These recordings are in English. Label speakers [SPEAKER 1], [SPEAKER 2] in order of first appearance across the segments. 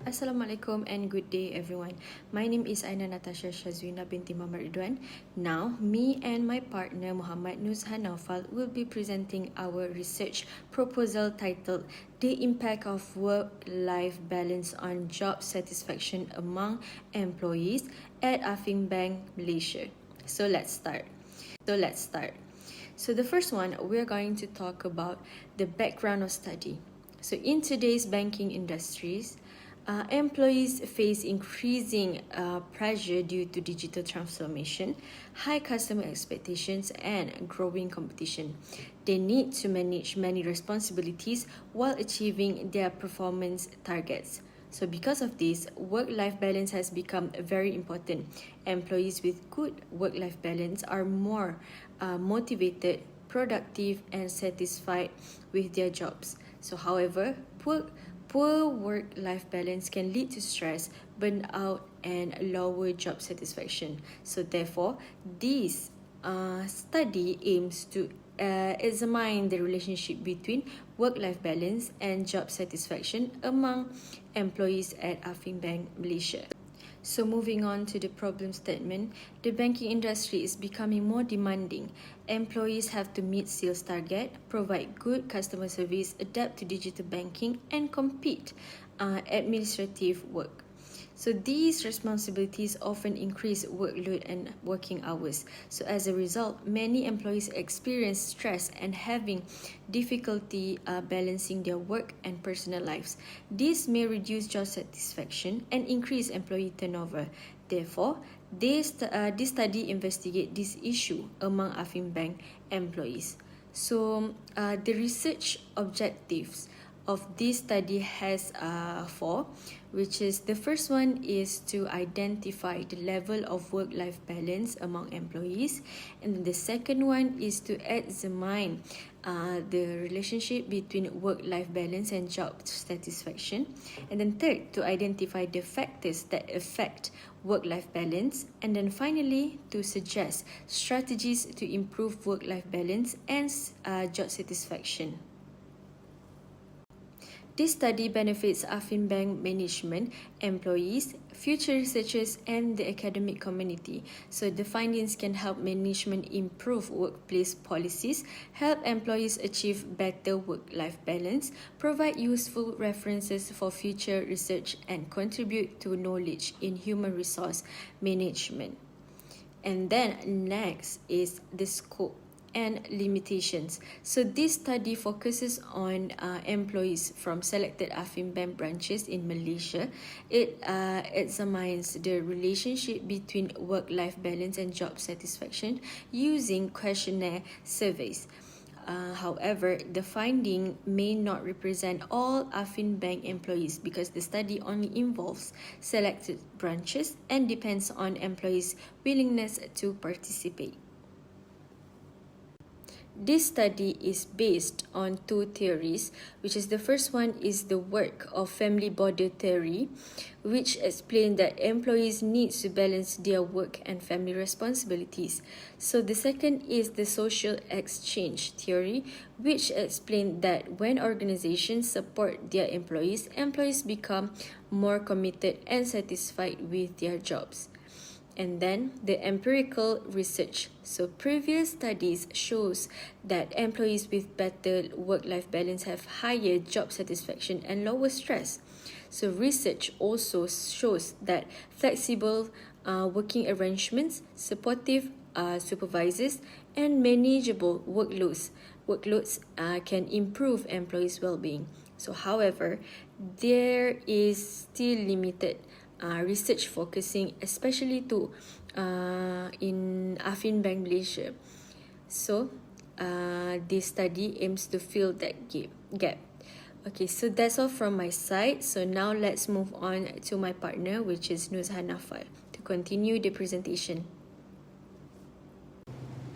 [SPEAKER 1] Assalamualaikum and good day everyone. My name is Aina Natasha Shazwina binti Muhammad Ridwan. Now, me and my partner Muhammad Nuzhan Naufal will be presenting our research proposal titled The Impact of Work-Life Balance on Job Satisfaction Among Employees at Affin Bank, Malaysia. So let's start. So the first one, we're going to talk about the background of study. So in today's banking industries, employees face increasing pressure due to digital transformation, high customer expectations, and growing competition. They need to manage many responsibilities while achieving their performance targets. So because of this, work-life balance has become very important. Employees with good work-life balance are more motivated, productive, and satisfied with their jobs. So however, poor work-life balance can lead to stress, burnout, and lower job satisfaction. So therefore, this study aims to examine the relationship between work-life balance and job satisfaction among employees at Affin Bank, Malaysia. So moving on to the problem statement, the banking industry is becoming more demanding. Employees have to meet sales target, provide good customer service, adapt to digital banking, and complete administrative work. So these responsibilities often increase workload and working hours. So as a result, many employees experience stress and having difficulty balancing their work and personal lives. This may reduce job satisfaction and increase employee turnover. Therefore, this study investigates this issue among Affin Bank employees. So the research objectives of this study has four, which is the first one is to identify the level of work-life balance among employees, and then the second one is to examine the relationship between work-life balance and job satisfaction, and then third, to identify the factors that affect work-life balance, and then finally to suggest strategies to improve work-life balance and job satisfaction. This study benefits Affin Bank management, employees, future researchers, and the academic community. So the findings can help management improve workplace policies, help employees achieve better work-life balance, provide useful references for future research, and contribute to knowledge in human resource management. And then next is the scope and limitations. So this study focuses on employees from selected Affin Bank branches in Malaysia. It examines the relationship between work-life balance and job satisfaction using questionnaire surveys. However, the finding may not represent all Affin Bank employees because the study only involves selected branches and depends on employees' willingness to participate. This study is based on two theories, which is the first one is the work of family border theory, which explains that employees need to balance their work and family responsibilities. So the second is the social exchange theory, which explains that when organizations support their employees, employees become more committed and satisfied with their jobs. And then the empirical research. So previous studies shows that employees with better work-life balance have higher job satisfaction and lower stress. So research also shows that flexible working arrangements, supportive supervisors, and manageable workloads can improve employees' well-being. So however, there is still limited research focusing especially to in Affin Bank, Malaysia. So this study aims to fill that gap. Okay, so that's all from my side. So now let's move on to my partner, which is Nuzhan Naufal, to continue the presentation.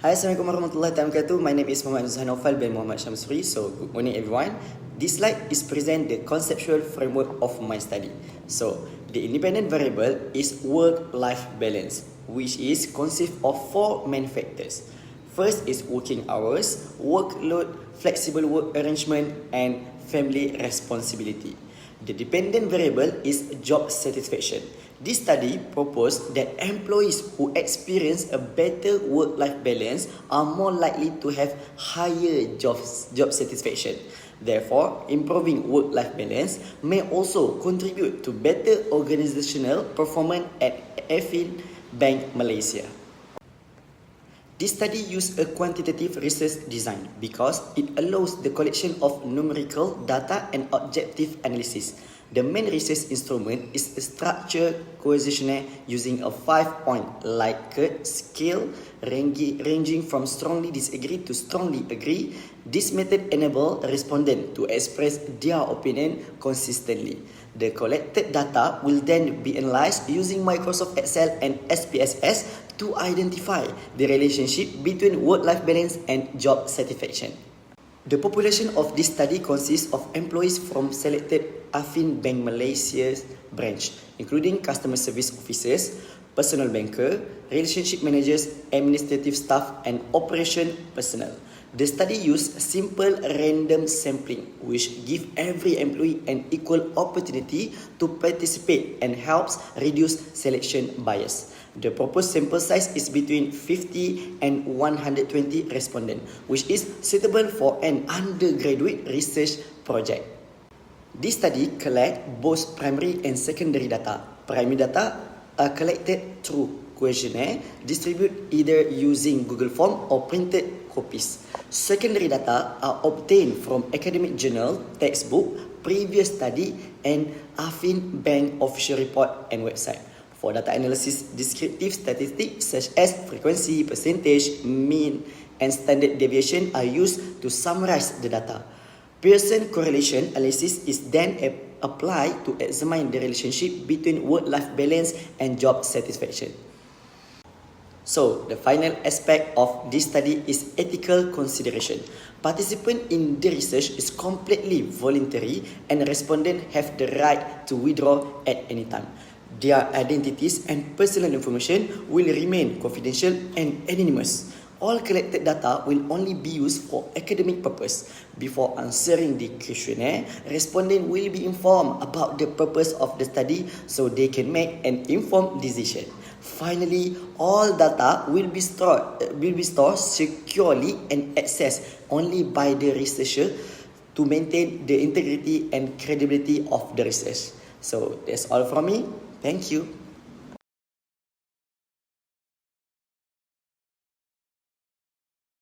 [SPEAKER 2] Hi, Assalamualaikum warahmatullahi wabarakatuh. My name is Muhammad Nuzhan Naufal bin Muhammad Syamsuri. So good morning everyone. This slide is present the conceptual framework of my study. So the independent variable is work-life balance, which is consists of four main factors. First is working hours, workload, flexible work arrangement, and family responsibility. The dependent variable is job satisfaction. This study proposed that employees who experience a better work-life balance are more likely to have higher job satisfaction. Therefore, improving work-life balance may also contribute to better organizational performance at Affin Bank Malaysia. This study used a quantitative research design because it allows the collection of numerical data and objective analysis. The main research instrument is a structured questionnaire using a 5-point Likert scale ranging from strongly disagree to strongly agree. This method enables respondents to express their opinion consistently. The collected data will then be analyzed using Microsoft Excel and SPSS to identify the relationship between work-life balance and job satisfaction. The population of this study consists of employees from selected Affin Bank Malaysia's branch, including customer service officers, personal banker, relationship managers, administrative staff, and operation personnel. The study used simple random sampling, which gives every employee an equal opportunity to participate and helps reduce selection bias. The proposed sample size is between 50 and 120 respondents, which is suitable for an undergraduate research project. This study collects both primary and secondary data. Primary data are collected through questionnaire, distributed either using Google Form or printed copies. Secondary data are obtained from academic journal, textbook, previous study, and Affin Bank official report and website. For data analysis, descriptive statistics such as frequency, percentage, mean, and standard deviation are used to summarize the data. Pearson correlation analysis is then applied to examine the relationship between work-life balance and job satisfaction. So, the final aspect of this study is ethical consideration. Participant in the research is completely voluntary and respondents have the right to withdraw at any time. Their identities and personal information will remain confidential and anonymous. All collected data will only be used for academic purpose. Before answering the questionnaire, respondents will be informed about the purpose of the study so they can make an informed decision. Finally, all data will be stored securely and accessed only by the researcher to maintain the integrity and credibility of the research. So that's all from me. Thank you.